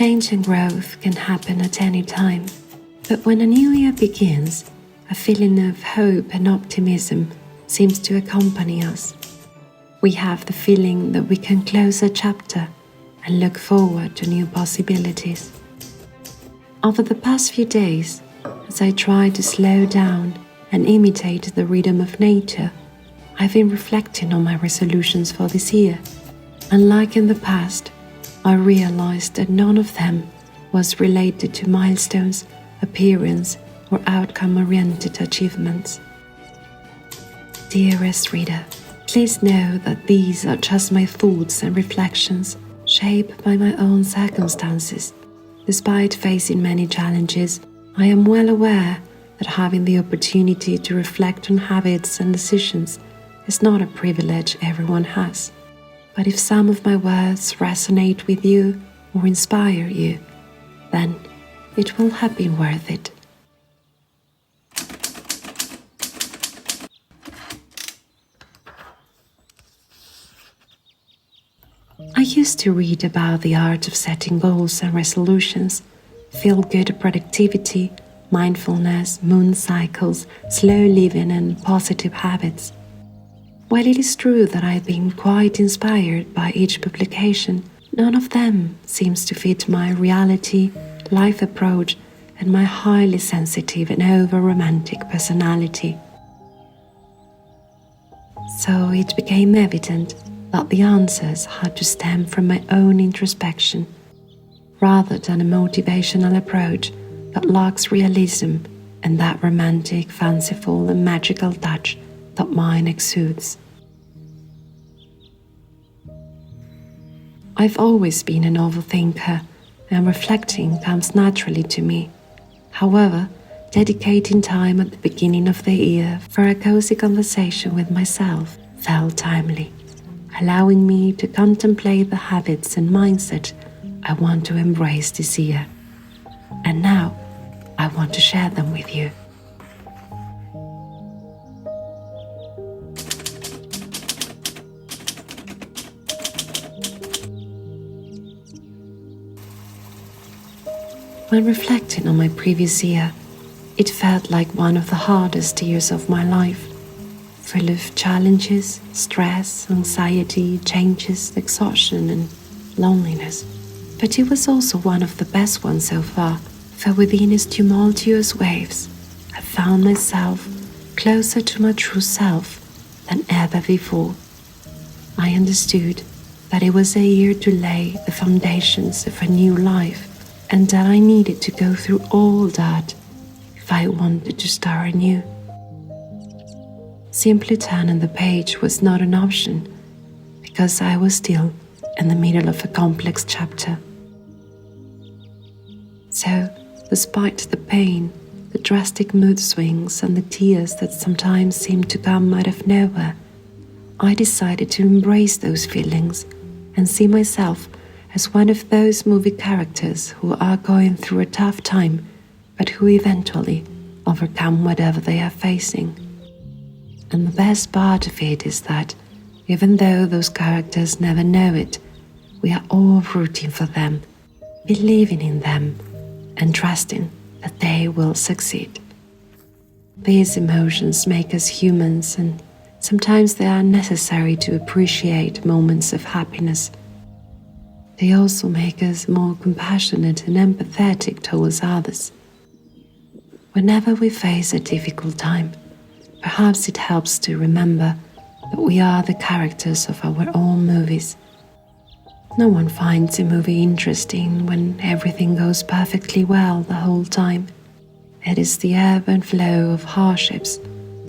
Change and growth can happen at any time, but when a new year begins, a feeling of hope and optimism seems to accompany us. We have the feeling that we can close a chapter and look forward to new possibilities. Over the past few days, as I try to slow down and imitate the rhythm of nature, I've been reflecting on my resolutions for this year. Unlike in the past, I realized that none of them was related to milestones, appearance, or outcome-oriented achievements. Dearest reader, please know that these are just my thoughts and reflections, shaped by my own circumstances. Despite facing many challenges, I am well aware that having the opportunity to reflect on habits and decisions is not a privilege everyone has. But if some of my words resonate with you or inspire you, then it will have been worth it. I used to read about the art of setting goals and resolutions, feel-good productivity, mindfulness, moon cycles, slow living, and positive habits. While it is true that I've been quite inspired by each publication, none of them seems to fit my reality, life approach, and my highly sensitive and over-romantic personality. So it became evident that the answers had to stem from my own introspection, rather than a motivational approach that lacks realism and that romantic, fanciful, and magical touch that mine exudes. I've always been an overthinker, and reflecting comes naturally to me. However, dedicating time at the beginning of the year for a cozy conversation with myself felt timely, allowing me to contemplate the habits and mindset I want to embrace this year. And now, I want to share them with you. When reflecting on my previous year, it felt like one of the hardest years of my life, full of challenges, stress, anxiety, changes, exhaustion, and loneliness. But it was also one of the best ones so far, for within its tumultuous waves, I found myself closer to my true self than ever before. I understood that it was a year to lay the foundations of a new life, and that I needed to go through all that if I wanted to start anew. Simply turning the page was not an option, because I was still in the middle of a complex chapter. So, despite the pain, the drastic mood swings, and the tears that sometimes seem to come out of nowhere, I decided to embrace those feelings and see myself as one of those movie characters who are going through a tough time, but who eventually overcome whatever they are facing. And the best part of it is that, even though those characters never know it, we are all rooting for them, believing in them, and trusting that they will succeed. These emotions make us humans, and sometimes they are necessary to appreciate moments of happiness. They also make us more compassionate and empathetic towards others. Whenever we face a difficult time, perhaps it helps to remember that we are the characters of our own movies. No one finds a movie interesting when everything goes perfectly well the whole time. It is the ebb and flow of hardships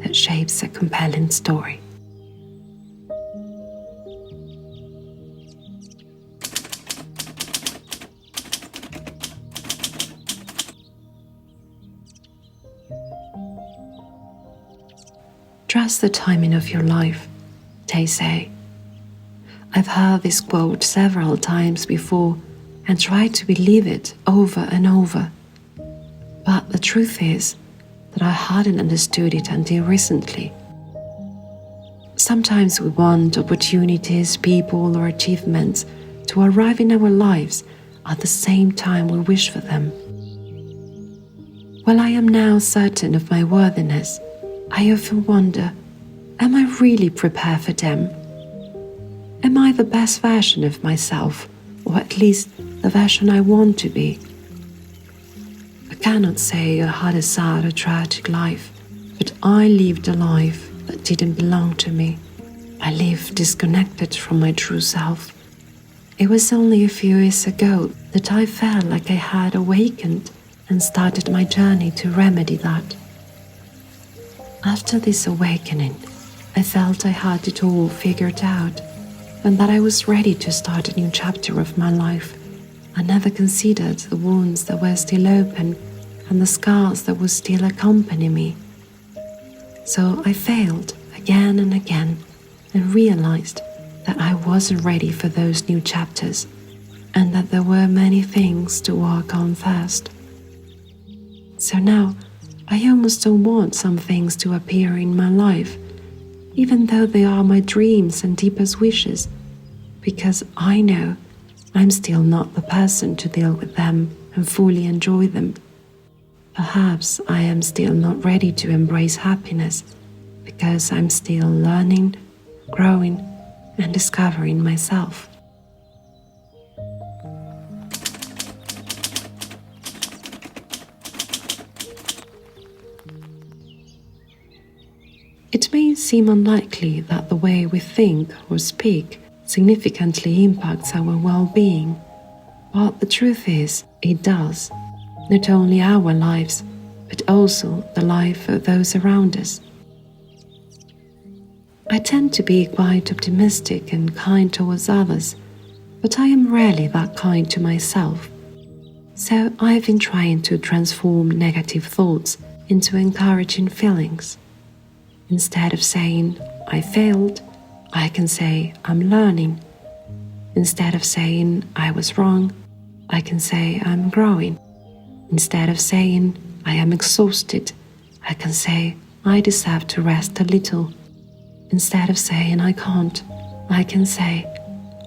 that shapes a compelling story. Trust the timing of your life, they say. I've heard this quote several times before and tried to believe it over and over. But the truth is that I hadn't understood it until recently. Sometimes we want opportunities, people, or achievements to arrive in our lives at the same time we wish for them. While I am now certain of my worthiness, I often wonder, am I really prepared for them? Am I the best version of myself, or at least the version I want to be? I cannot say I had a sad or tragic life, but I lived a life that didn't belong to me. I lived disconnected from my true self. It was only a few years ago that I felt like I had awakened and started my journey to remedy that. After this awakening, I felt I had it all figured out and that I was ready to start a new chapter of my life. I never considered the wounds that were still open and the scars that would still accompany me. So I failed again and again and realized that I wasn't ready for those new chapters and that there were many things to work on first. So now I almost don't want some things to appear in my life, even though they are my dreams and deepest wishes, because I know I'm still not the person to deal with them and fully enjoy them. Perhaps I am still not ready to embrace happiness because I'm still learning, growing, and discovering myself. It may seem unlikely that the way we think or speak significantly impacts our well-being, but the truth is, it does. Not only our lives, but also the life of those around us. I tend to be quite optimistic and kind towards others, but I am rarely that kind to myself. So I've been trying to transform negative thoughts into encouraging feelings. Instead of saying, I failed, I can say, I'm learning. Instead of saying, I was wrong, I can say, I'm growing. Instead of saying, I am exhausted, I can say, I deserve to rest a little. Instead of saying, I can't, I can say,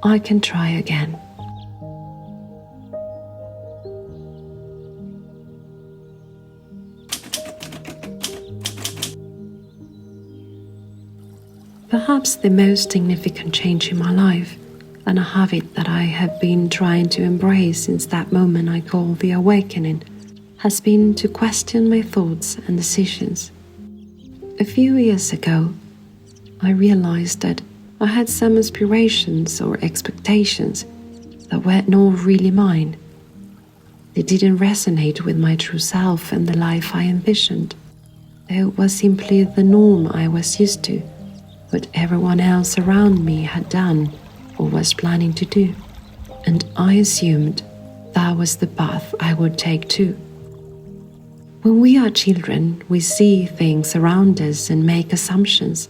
I can try again. Perhaps the most significant change in my life, and a habit that I have been trying to embrace since that moment I call the awakening, has been to question my thoughts and decisions. A few years ago, I realized that I had some aspirations or expectations that were not really mine. They didn't resonate with my true self and the life I envisioned. It was simply the norm I was used to, what everyone else around me had done or was planning to do, and I assumed that was the path I would take too. When we are children, we see things around us and make assumptions.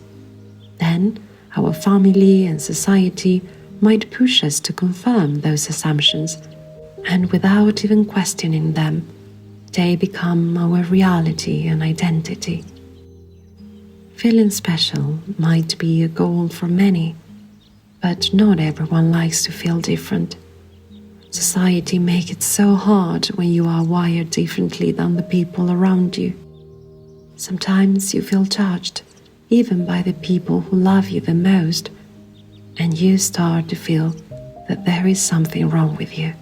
Then, our family and society might push us to confirm those assumptions, and without even questioning them, they become our reality and identity. Feeling special might be a goal for many, but not everyone likes to feel different. Society makes it so hard when you are wired differently than the people around you. Sometimes you feel judged, even by the people who love you the most, and you start to feel that there is something wrong with you.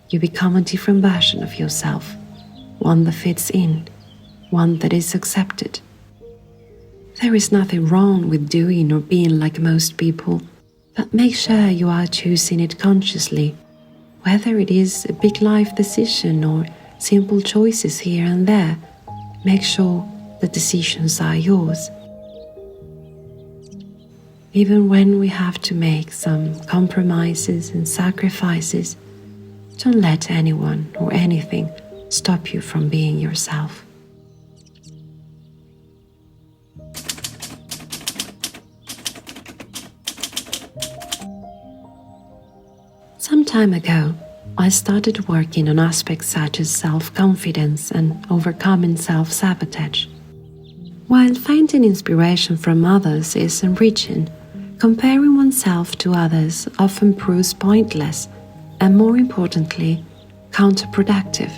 You become a different version of yourself, one that fits in, one that is accepted. There is nothing wrong with doing or being like most people, but make sure you are choosing it consciously, whether it is a big life decision or simple choices here and there. Make sure the decisions are yours. Even when we have to make some compromises and sacrifices, don't let anyone or anything stop you from being yourself. Some time ago, I started working on aspects such as self-confidence and overcoming self-sabotage. While finding inspiration from others is enriching, comparing oneself to others often proves pointless and more importantly, counterproductive.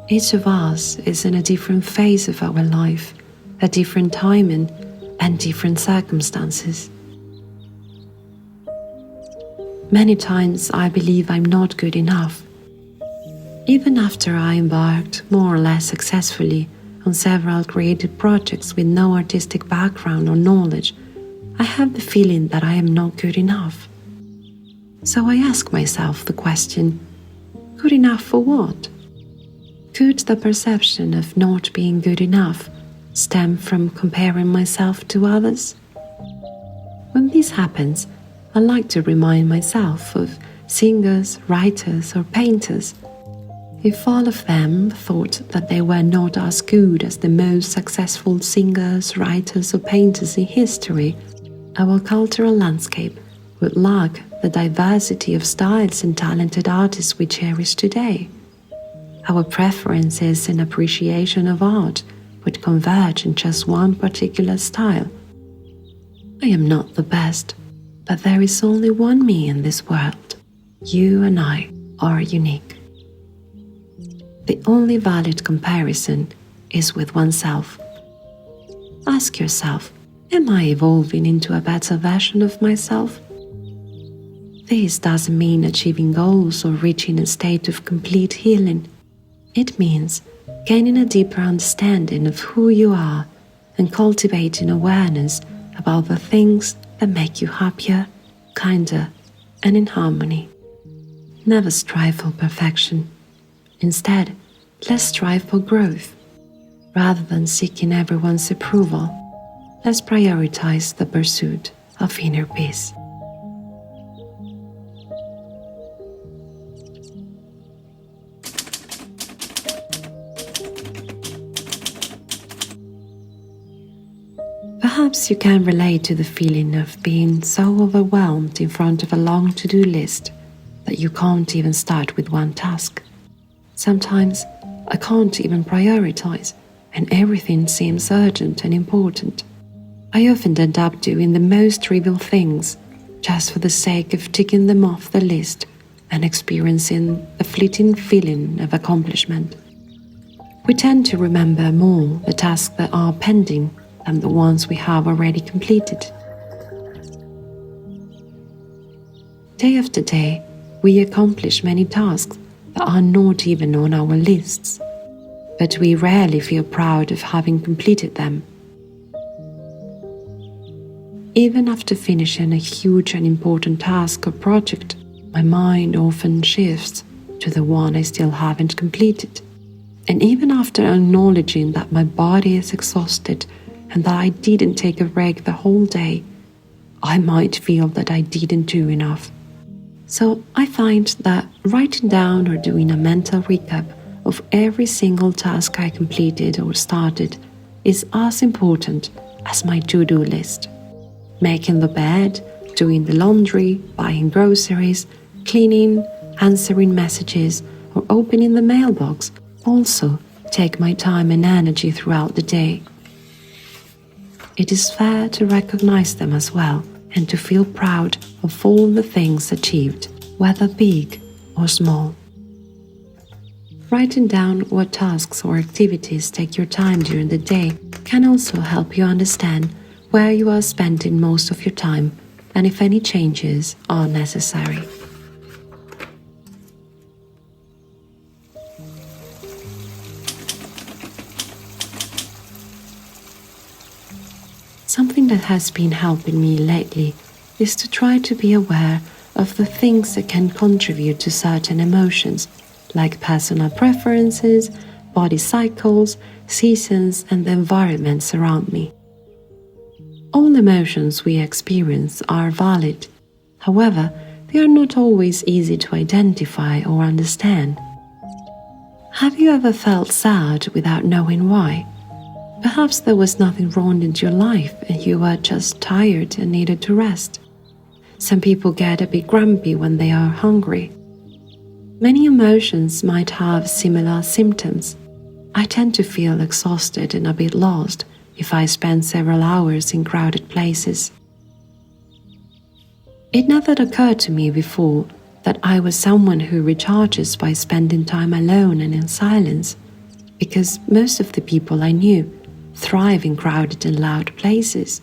Each of us is in a different phase of our life, at different timing and different circumstances. Many times I believe I'm not good enough. Even after I embarked more or less successfully on several creative projects with no artistic background or knowledge, I have the feeling that I am not good enough. So I ask myself the question, good enough for what? Could the perception of not being good enough stem from comparing myself to others? When this happens, I like to remind myself of singers, writers, or painters. If all of them thought that they were not as good as the most successful singers, writers, or painters in history, our cultural landscape would lack the diversity of styles and talented artists we cherish today. Our preferences and appreciation of art would converge in just one particular style. I am not the best, but there is only one me in this world. You and I are unique. The only valid comparison is with oneself. Ask yourself, am I evolving into a better version of myself? This doesn't mean achieving goals or reaching a state of complete healing. It means gaining a deeper understanding of who you are and cultivating awareness about the things that make you happier, kinder, and in harmony. Never strive for perfection. Instead, let's strive for growth. Rather than seeking everyone's approval, let's prioritize the pursuit of inner peace. Perhaps you can relate to the feeling of being so overwhelmed in front of a long to-do list that you can't even start with one task. Sometimes I can't even prioritize, and everything seems urgent and important. I often end up doing the most trivial things just for the sake of ticking them off the list and experiencing a fleeting feeling of accomplishment. We tend to remember more the tasks that are pending than the ones we have already completed. Day after day, we accomplish many tasks that are not even on our lists, but we rarely feel proud of having completed them. Even after finishing a huge and important task or project, my mind often shifts to the one I still haven't completed. And even after acknowledging that my body is exhausted and that I didn't take a break the whole day, I might feel that I didn't do enough. So I find that writing down or doing a mental recap of every single task I completed or started is as important as my to-do list. Making the bed, doing the laundry, buying groceries, cleaning, answering messages, or opening the mailbox also take my time and energy throughout the day. It is fair to recognize them as well and to feel proud of all the things achieved, whether big or small. Writing down what tasks or activities take your time during the day can also help you understand where you are spending most of your time and if any changes are necessary. Something that has been helping me lately is to try to be aware of the things that can contribute to certain emotions, like personal preferences, body cycles, seasons, and the environments around me. All emotions we experience are valid. However, they are not always easy to identify or understand. Have you ever felt sad without knowing why? Perhaps there was nothing wrong in your life and you were just tired and needed to rest. Some people get a bit grumpy when they are hungry. Many emotions might have similar symptoms. I tend to feel exhausted and a bit lost if I spend several hours in crowded places. It never occurred to me before that I was someone who recharges by spending time alone and in silence, because most of the people I knew thrive in crowded and loud places.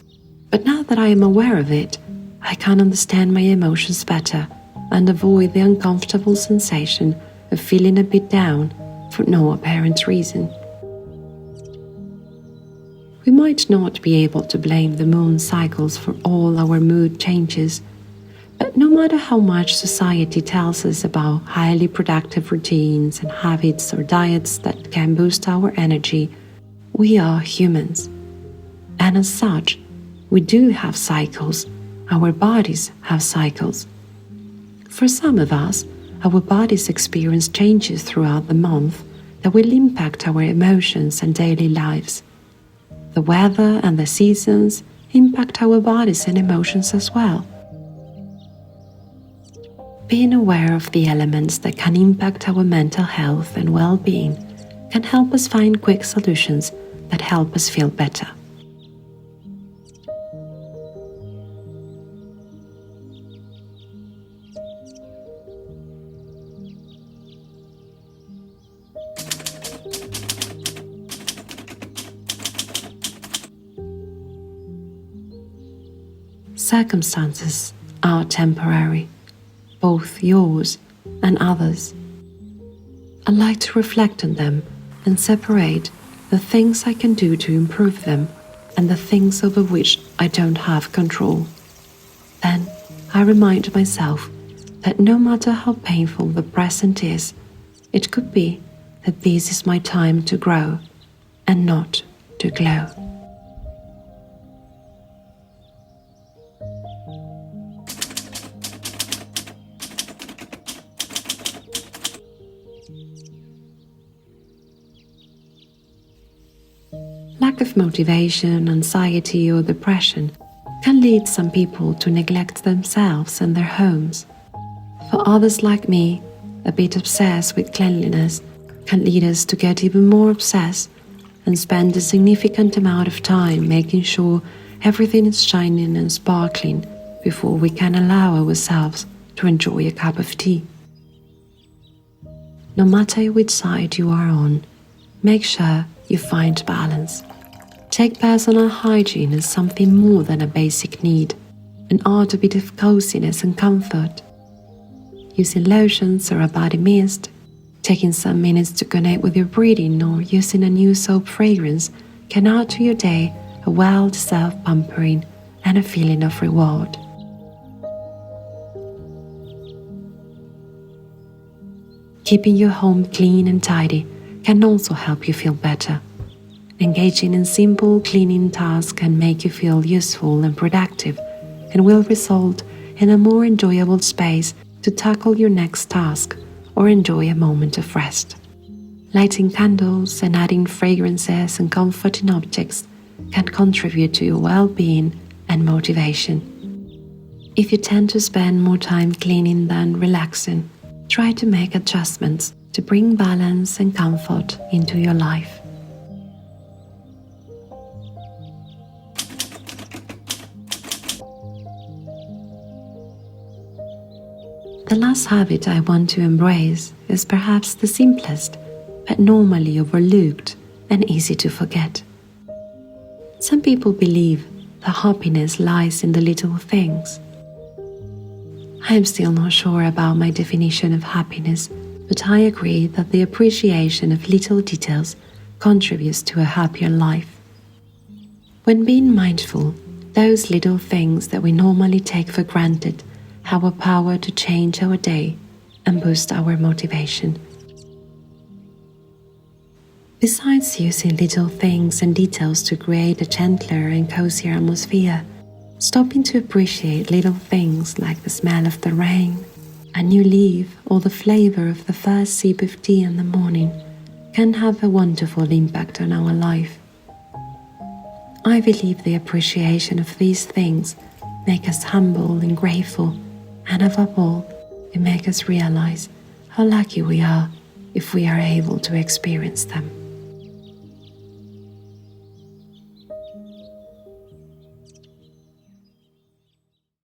But now that I am aware of it, I can understand my emotions better and avoid the uncomfortable sensation of feeling a bit down for no apparent reason. We might not be able to blame the moon cycles for all our mood changes, but no matter how much society tells us about highly productive routines and habits or diets that can boost our energy, we are humans. And as such, we do have cycles. Our bodies have cycles. For some of us, our bodies experience changes throughout the month that will impact our emotions and daily lives. The weather and the seasons impact our bodies and emotions as well. Being aware of the elements that can impact our mental health and well-being can help us find quick solutions that help us feel better. Circumstances are temporary, both yours and others. I like to reflect on them and separate the things I can do to improve them and the things over which I don't have control. Then I remind myself that no matter how painful the present is, it could be that this is my time to grow and not to glow. Lack of motivation, anxiety, or depression can lead some people to neglect themselves and their homes. For others like me, a bit obsessed with cleanliness can lead us to get even more obsessed and spend a significant amount of time making sure everything is shining and sparkling before we can allow ourselves to enjoy a cup of tea. No matter which side you are on, make sure you find balance. Take personal hygiene as something more than a basic need, an art a bit of coziness and comfort. Using lotions or a body mist, taking some minutes to connect with your breathing, or using a new soap fragrance can add to your day a well-deserved pampering and a feeling of reward. Keeping your home clean and tidy can also help you feel better. Engaging in simple cleaning tasks can make you feel useful and productive and will result in a more enjoyable space to tackle your next task or enjoy a moment of rest. Lighting candles and adding fragrances and comforting objects can contribute to your well-being and motivation. If you tend to spend more time cleaning than relaxing, try to make adjustments to bring balance and comfort into your life. The last habit I want to embrace is perhaps the simplest, but normally overlooked and easy to forget. Some people believe that happiness lies in the little things. I am still not sure about my definition of happiness, but I agree that the appreciation of little details contributes to a happier life. When being mindful, those little things that we normally take for granted have a power to change our day and boost our motivation. Besides using little things and details to create a gentler and cozier atmosphere, stopping to appreciate little things like the smell of the rain, a new leaf, or the flavor of the first sip of tea in the morning can have a wonderful impact on our life. I believe the appreciation of these things make us humble and grateful, and above all, it makes us realize how lucky we are if we are able to experience them.